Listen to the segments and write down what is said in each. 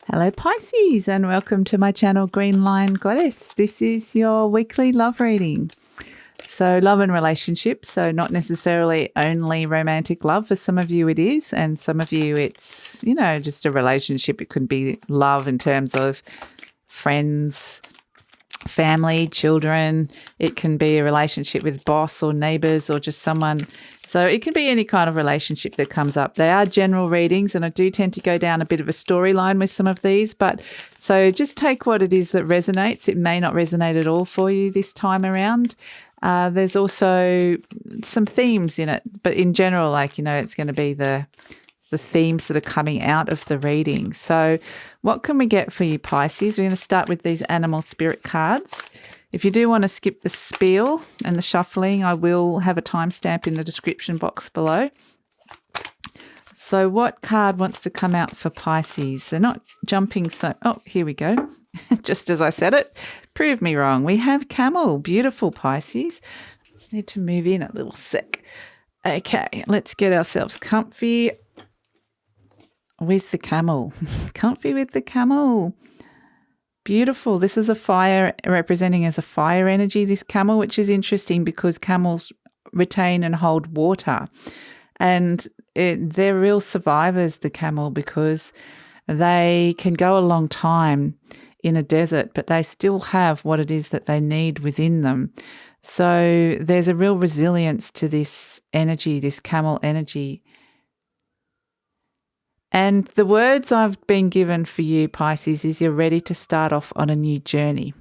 Hello Pisces, and welcome to my channel GreenLion Goddess. This is your weekly love reading. So love and relationships, so not necessarily only romantic love. For some of you it is, and some of you it's, just a relationship. It could be love in terms of friends, family, children. It can be a relationship with boss or neighbours or just someone. So it can be any kind of relationship that comes up. They are general readings, and I do tend to go down a bit of a storyline with some of these. But so just take what it is that resonates. It may not resonate at all for you this time around. There's also some themes in it, but in general, it's going to be the themes that are coming out of the reading. So what can we get for you, Pisces? We're going to start with these animal spirit cards. If you do want to skip the spiel and the shuffling, I will have a timestamp in the description box below. So what card wants to come out for Pisces? They're not jumping so... Oh, here we go. Just as I said it, prove me wrong. We have Camel. Beautiful, Pisces. Just need to move in a little sec. Okay, let's get ourselves comfy with the Camel. Comfy with the Camel. Beautiful. This is a fire, representing as a fire energy, this camel, which is interesting because camels retain and hold water. And they're real survivors, the camel, because they can go a long time in a desert, but they still have what it is that they need within them. So there's a real resilience to this energy, this camel energy. And the words I've been given for you, Pisces, is you're ready to start off on a new journey.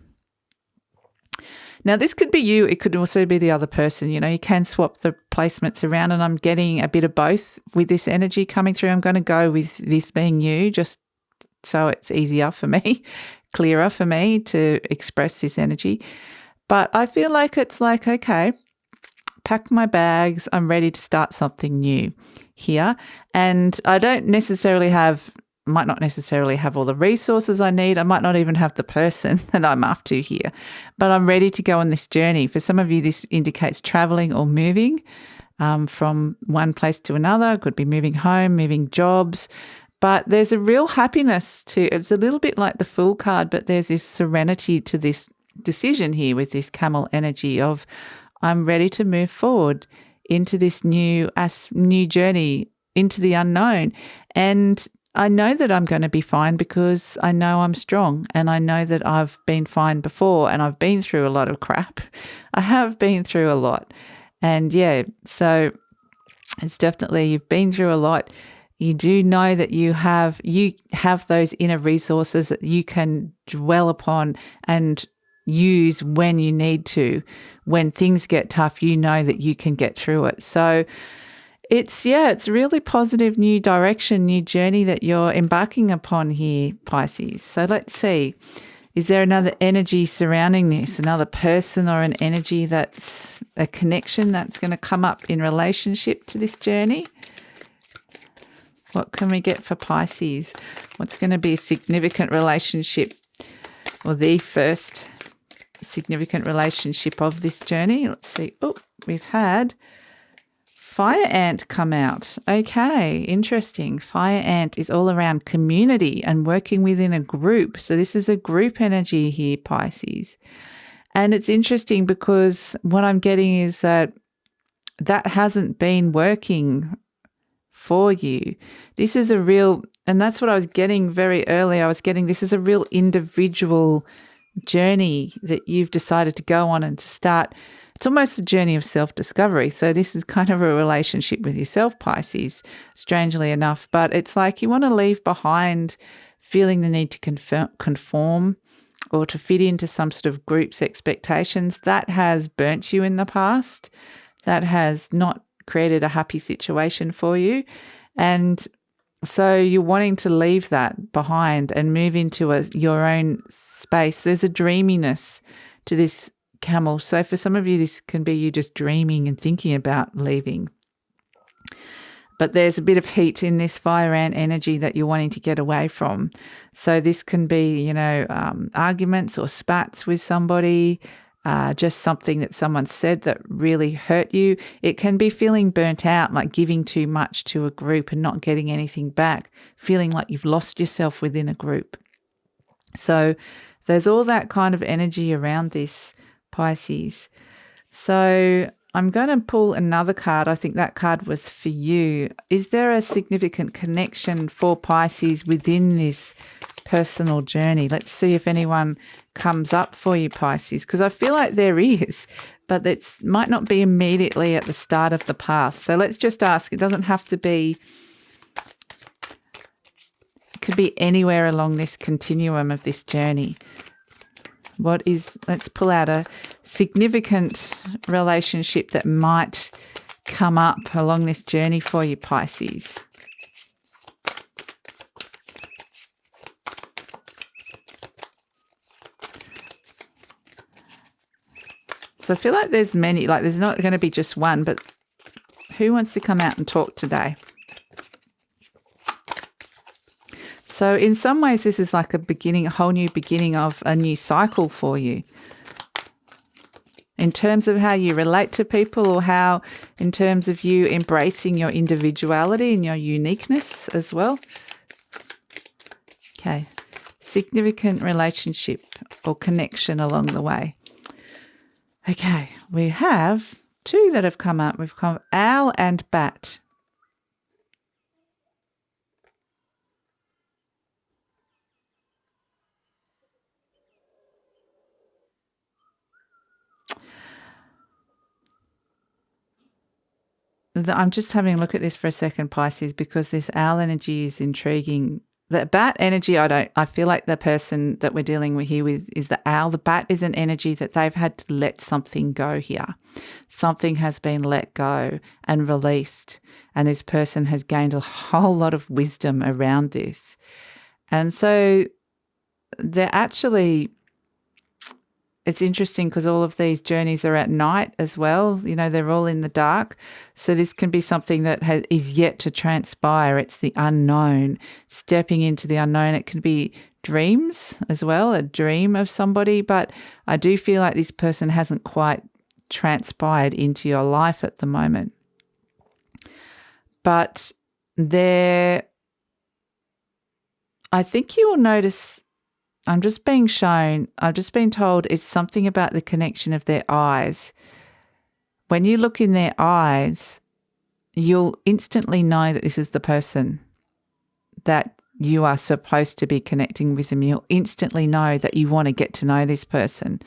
Now, this could be you. It could also be the other person. You can swap the placements around, and I'm getting a bit of both with this energy coming through. I'm going to go with this being you just so it's easier for me, clearer for me to express this energy. But I feel like it's like, okay, pack my bags. I'm ready to start something new here. And I might not necessarily have all the resources I need. I might not even have the person that I'm after here, but I'm ready to go on this journey. For some of you, this indicates traveling or moving from one place to another. It could be moving home, moving jobs, but there's a real happiness to, it's a little bit like the Fool card, but there's this serenity to this decision here with this camel energy of, I'm ready to move forward into this new journey, into the unknown. And I know that I'm going to be fine because I know I'm strong, and I know that I've been fine before, and I've been through a lot of crap. I have been through a lot. And so it's definitely, you've been through a lot. You do know that you have those inner resources that you can dwell upon and use when you need to. When things get tough, you know that you can get through it. So it's really positive new direction, new journey that you're embarking upon here, Pisces. So let's see, is there another energy surrounding this, another person or an energy that's a connection that's going to come up in relationship to this journey? What can we get for Pisces? What's going to be a significant relationship, or the first significant relationship of this journey? Let's see. Oh, we've had Fire Ant come out. Okay, interesting. Fire Ant is all around community and working within a group. So this is a group energy here, Pisces. And it's interesting because what I'm getting is that hasn't been working for you. This is a real, and that's what I was getting very early. I was getting, this is a real individual journey that you've decided to go on and to start. It's almost a journey of self-discovery. So this is kind of a relationship with yourself, Pisces, strangely enough. But it's like you want to leave behind feeling the need to conform or to fit into some sort of group's expectations. That has burnt you in the past. That has not created a happy situation for you. And so you're wanting to leave that behind and move into your own space. There's a dreaminess to this camel. So for some of you, this can be you just dreaming and thinking about leaving. But there's a bit of heat in this fire ant energy that you're wanting to get away from. So this can be, arguments or spats with somebody. just something that someone said that really hurt you. It can be feeling burnt out, like giving too much to a group and not getting anything back, feeling like you've lost yourself within a group. So there's all that kind of energy around this, Pisces. So I'm going to pull another card. I think that card was for you. Is there a significant connection for Pisces within this personal journey? Let's see if anyone comes up for you, Pisces, because I feel like there is, but it might not be immediately at the start of the path. So let's just ask. It doesn't have to be, it could be anywhere along this continuum of this journey. Let's pull out a significant relationship that might come up along this journey for you, Pisces. So I feel like there's many, like there's not going to be just one, but who wants to come out and talk today? So in some ways, this is like a whole new beginning of a new cycle for you. In terms of how you relate to people, or how in terms of you embracing your individuality and your uniqueness as well. Okay. Significant relationship or connection along the way. Okay. We have two that have come up. We've got owl and bat. I'm just having a look at this for a second, Pisces, because this owl energy is intriguing. The bat energy, I feel like the person that we're dealing with here is the owl. The bat is an energy that they've had to let something go here. Something has been let go and released, and this person has gained a whole lot of wisdom around this. And so they're actually, it's interesting because all of these journeys are at night as well. You know, they're all in the dark. So this can be something that is yet to transpire. It's the unknown, stepping into the unknown. It can be dreams as well, a dream of somebody. But I do feel like this person hasn't quite transpired into your life at the moment. But I think you will notice, I've just been told it's something about the connection of their eyes. When you look in their eyes, you'll instantly know that this is the person that you are supposed to be connecting with them. You'll instantly know that you want to get to know this person,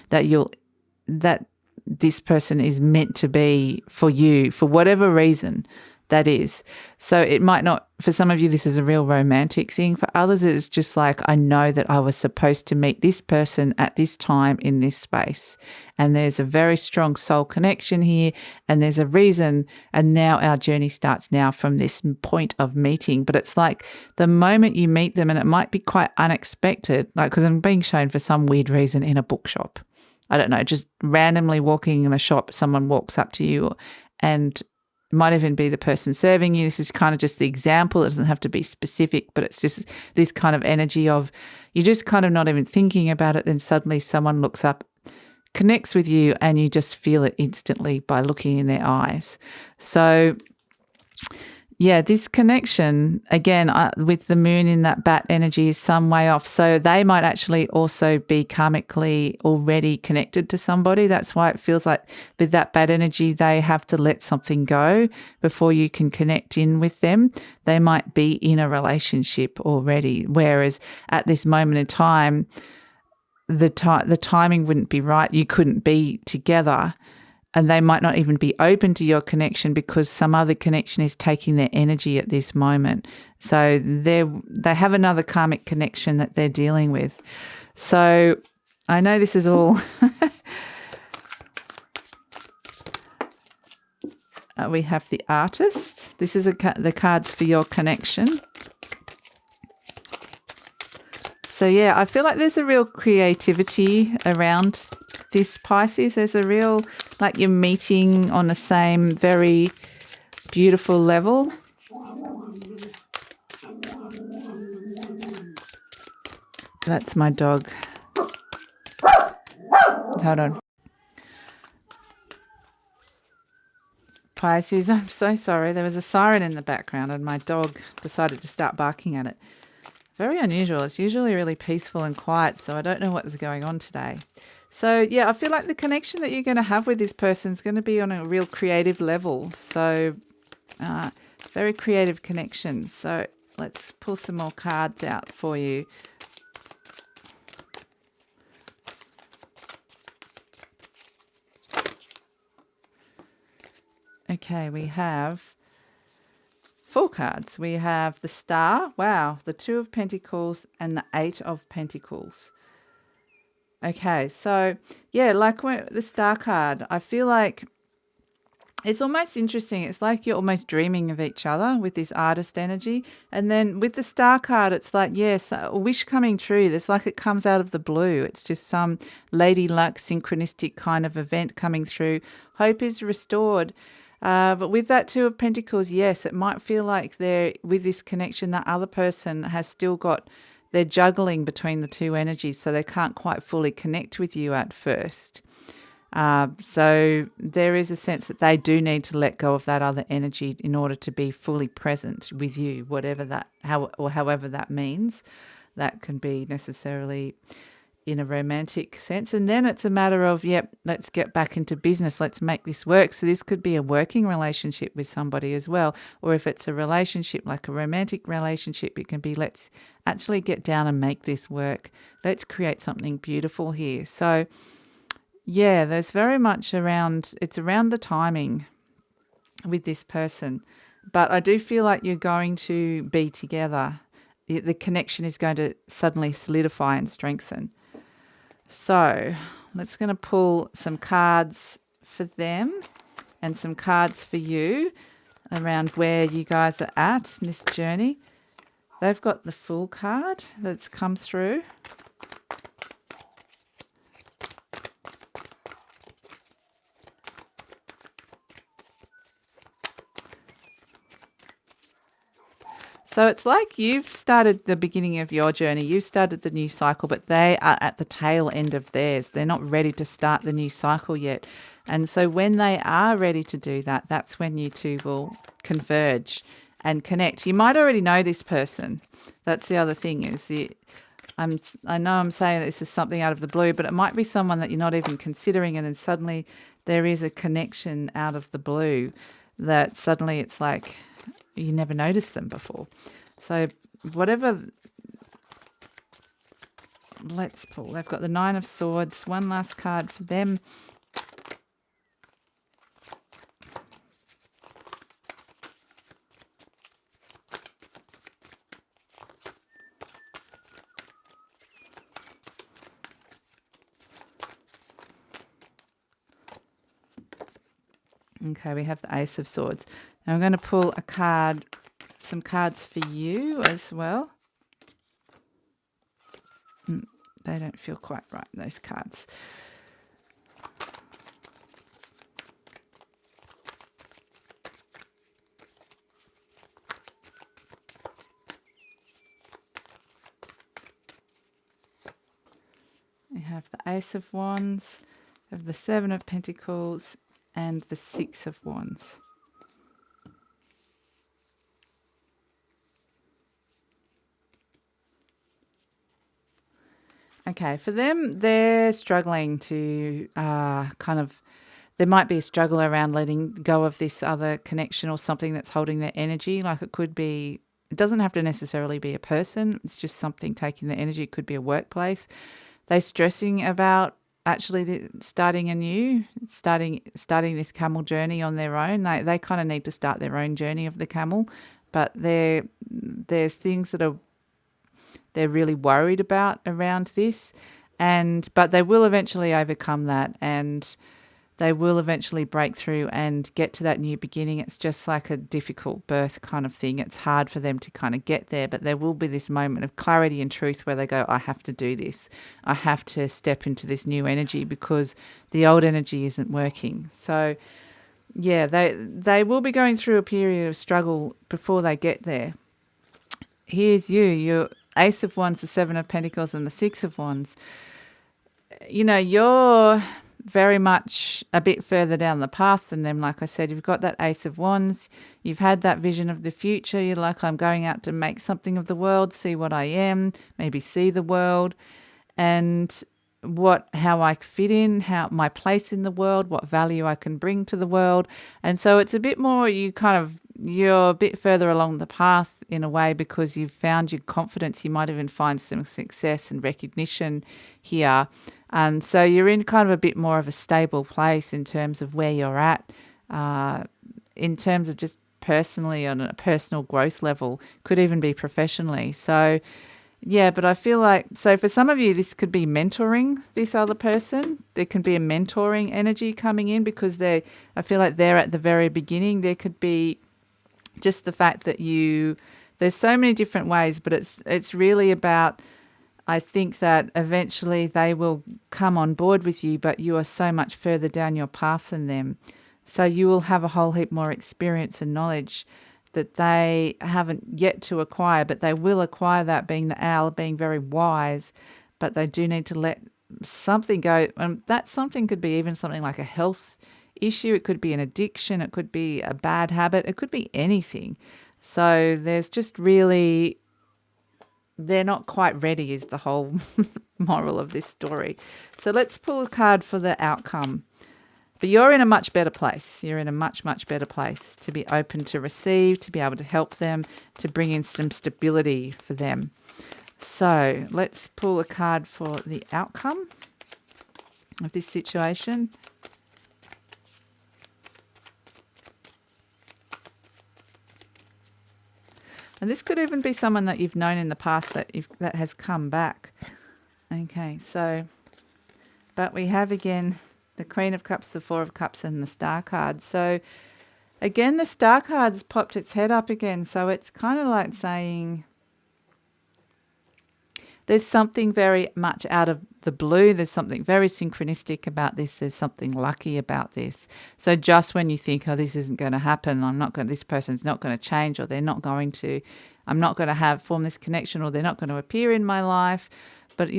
that this person is meant to be for you for whatever reason that is. So it might not, for some of you, this is a real romantic thing. For others, it's just like, I know that I was supposed to meet this person at this time in this space. And there's a very strong soul connection here, and there's a reason. And now our journey starts now from this point of meeting. But it's like the moment you meet them, and it might be quite unexpected, like, because I'm being shown for some weird reason in a bookshop. I don't know, just randomly walking in a shop, someone walks up to you, and might even be the person serving you. This is kind of just the example. It doesn't have to be specific, but it's just this kind of energy of you're just kind of not even thinking about it, and suddenly someone looks up, connects with you, and you just feel it instantly by looking in their eyes. So yeah, this connection, again, with the moon in that bat energy is some way off. So they might actually also be karmically already connected to somebody. That's why it feels like with that bat energy, they have to let something go before you can connect in with them. They might be in a relationship already, whereas at this moment in time, the timing wouldn't be right. You couldn't be together. And they might not even be open to your connection because some other connection is taking their energy at this moment. So they have another karmic connection that they're dealing with. So I know this is all we have the artist. This is the cards for your connection. So yeah, I feel like there's a real creativity around this, Pisces. There's a real, like, you're meeting on the same very beautiful level. That's my dog. Hold on. Pisces. I'm so sorry. There was a siren in the background and my dog decided to start barking at it. Very unusual. It's usually really peaceful and quiet, so I don't know what is going on today. So, yeah, I feel like the connection that you're going to have with this person is going to be on a real creative level. So, very creative connection. So, let's pull some more cards out for you. Okay, we have 4 cards. We have the Star, wow, the 2 of Pentacles and the 8 of Pentacles. Okay, so yeah, like the Star card, I feel like it's almost interesting. It's like you're almost dreaming of each other with this artist energy. And then with the Star card, it's like, yes, a wish coming true. It's like it comes out of the blue. It's just some lady luck, synchronistic kind of event coming through. Hope is restored. But with that 2 of Pentacles, yes, it might feel like with this connection, that other person has still got, they're juggling between the 2 energies, so they can't quite fully connect with you at first. So there is a sense that they do need to let go of that other energy in order to be fully present with you, whatever that, however that means. That can be necessarily in a romantic sense. And then it's a matter of, yep, let's get back into business. Let's make this work. So this could be a working relationship with somebody as well. Or if it's a relationship, like a romantic relationship, it can be, let's actually get down and make this work. Let's create something beautiful here. So yeah, there's very much it's around the timing with this person. But I do feel like you're going to be together. The connection is going to suddenly solidify and strengthen. So let's going to pull some cards for them and some cards for you around where you guys are at in this journey. They've got the Fool card that's come through. So it's like you've started the beginning of your journey. You've started the new cycle, but they are at the tail end of theirs. They're not ready to start the new cycle yet. And so when they are ready to do that, that's when you two will converge and connect. You might already know this person. That's the other thing is I know I'm saying this is something out of the blue, but it might be someone that you're not even considering, and then suddenly there is a connection out of the blue that suddenly it's like you never noticed them before. So whatever, let's pull. They've got the 9 of Swords. One last card for them. Okay, we have the Ace of Swords. Now I'm going to pull some cards for you as well. They don't feel quite right, those cards. We have the Ace of Wands, we have the 7 of Pentacles, and the 6 of Wands. Okay, for them, they're struggling to there might be a struggle around letting go of this other connection or something that's holding their energy. Like it could be, it doesn't have to necessarily be a person. It's just something taking their energy. It could be a workplace. They're stressing about actually starting this camel journey on their own. They kind of need to start their own journey of the camel, but there's things that they're really worried about around this, but they will eventually overcome that, and they will eventually break through and get to that new beginning. It's just like a difficult birth kind of thing. It's hard for them to kind of get there, but there will be this moment of clarity and truth where they go, I have to do this. I have to step into this new energy because the old energy isn't working. So yeah, they will be going through a period of struggle before they get there. Here's your Ace of Wands, the 7 of Pentacles, and the 6 of Wands. You know, very much a bit further down the path than them. Like I said, you've got that Ace of Wands. You've had that vision of the future. You're like, I'm going out to make something of the world, see what I am, maybe see the world, and how I fit in, how my place in the world, what value I can bring to the world. And so it's a bit more, you're a bit further along the path in a way, because you've found your confidence. You might even find some success and recognition here. And so you're in kind of a bit more of a stable place in terms of where you're at, in terms of just personally, on a personal growth level, could even be professionally. So yeah, but I feel like, so for some of you, this could be mentoring this other person. There can be a mentoring energy coming in, because I feel like they're at the very beginning. There could be just the fact that there's so many different ways, but it's really about, I think that eventually they will come on board with you, but you are so much further down your path than them. So you will have a whole heap more experience and knowledge that they haven't yet to acquire, but they will acquire that, being the owl, being very wise, but they do need to let something go. And that something could be even something like a health issue. It could be an addiction. It could be a bad habit. It could be anything. So there's just really, they're not quite ready is the whole moral of this story. So let's pull a card for the outcome. But you're in a much better place. You're in a much, much better place to be open to receive, to be able to help them, to bring in some stability for them. So let's pull a card for the outcome of this situation. And this could even be someone that you've known in the past that has come back. Okay, so, but we have again the Queen of Cups, the Four of Cups, and the Star card. So again, the Star card's popped its head up again. So it's kind of like saying there's something very much out of the blue. There's something very synchronistic about this. There's something lucky about this. So just when you think, oh, this isn't going to happen, this person's not going to change, or I'm not going to form this connection, or they're not going to appear in my life. But,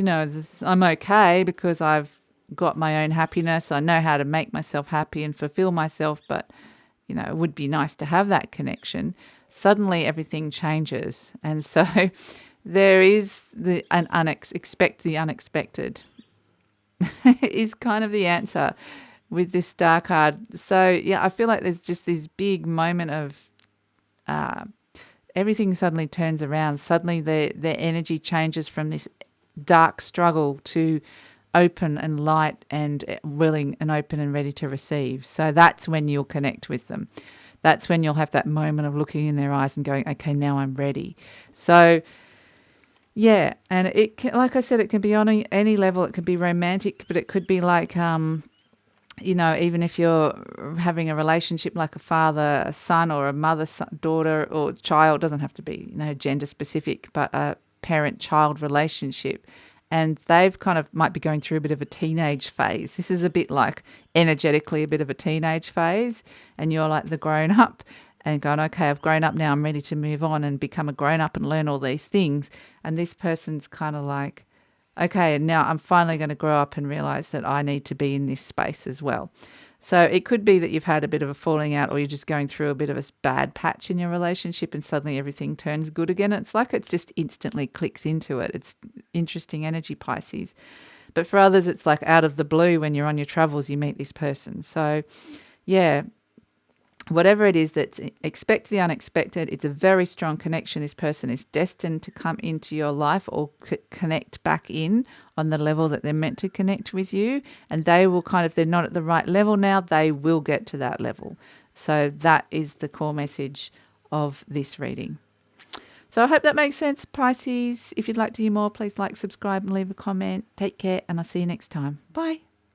I'm okay because I've got my own happiness. I know how to make myself happy and fulfill myself, but it would be nice to have that connection. Suddenly everything changes, and so there is the unexpected is kind of the answer with this Star card. So yeah, I feel like there's just this big moment of everything suddenly turns around. Suddenly their energy changes from this dark struggle to open and light and willing and open and ready to receive. So that's when you'll connect with them. That's when you'll have that moment of looking in their eyes and going, okay, now I'm ready. So yeah, and it can, like I said, it can be on any level. It can be romantic, but it could be like, even if you're having a relationship like a father, a son, or a mother, daughter, or child, doesn't have to be, gender specific, but a parent-child relationship. And they've kind of might be going through a bit of a teenage phase. This is a bit like energetically a bit of a teenage phase. And you're like the grown-up and going, okay, I've grown up now. I'm ready to move on and become a grown-up and learn all these things. And this person's kind of like, okay, and now I'm finally going to grow up and realize that I need to be in this space as well. So it could be that you've had a bit of a falling out, or you're just going through a bit of a bad patch in your relationship, and suddenly everything turns good again. It's like it's just instantly clicks into it. It's interesting energy, Pisces. But for others, it's like out of the blue when you're on your travels, you meet this person. So yeah, whatever it is, that's expect the unexpected. It's a very strong connection. This person is destined to come into your life or connect back in on the level that they're meant to connect with you. And they will they're not at the right level now, they will get to that level. So that is the core message of this reading. So I hope that makes sense, Pisces. If you'd like to hear more, please like, subscribe, and leave a comment. Take care, and I'll see you next time. Bye.